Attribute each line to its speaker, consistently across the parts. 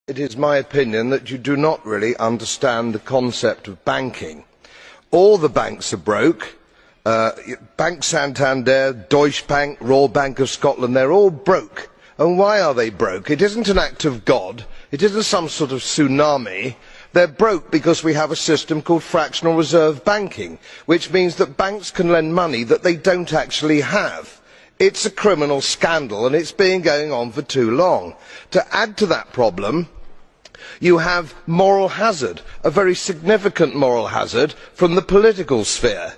Speaker 1: It is my opinion that you do not really understand the concept of banking. All the banks are broke. Bank Santander, Deutsche Bank, Royal Bank of Scotland, they are all broke. And why are they broke? It isn't an act of God. It isn't some sort of tsunami. They are broke because we have a system called fractional reserve banking, which means that banks can lend money that they do not actually have. It is a criminal scandal and it has been going on for too long. To add to that problem, you have moral hazard, a very significant moral hazard from the political sphere.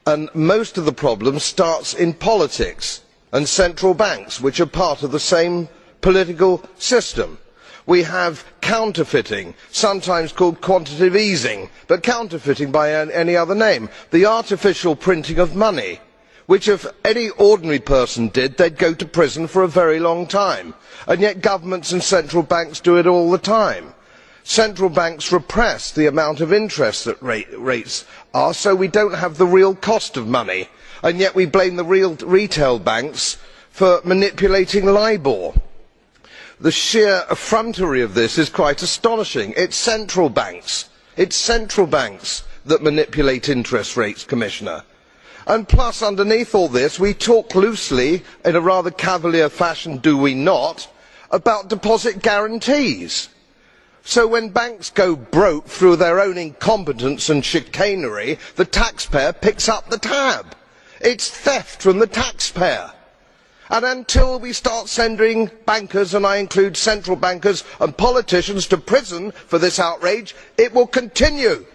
Speaker 1: And most of the problem starts in politics and central banks, which are part of the same political system. We have counterfeiting, sometimes called quantitative easing, but counterfeiting by any other name. The artificial printing of money, which if any ordinary person did, they would go to prison for a very long time. And yet governments and central banks do it all the time. Central banks repress the amount of interest that rates are, so we do not have the real cost of money. And yet we blame the real retail banks for manipulating LIBOR. The sheer effrontery of this is quite astonishing. It is central banks that manipulate interest rates, Commissioner. And plus, underneath all this, we talk loosely, in a rather cavalier fashion, do we not, about deposit guarantees. So when banks go broke through their own incompetence and chicanery, the taxpayer picks up the tab. It is theft from the taxpayer. And until we start sending bankers, and I include central bankers and politicians, to prison for this outrage, it will continue.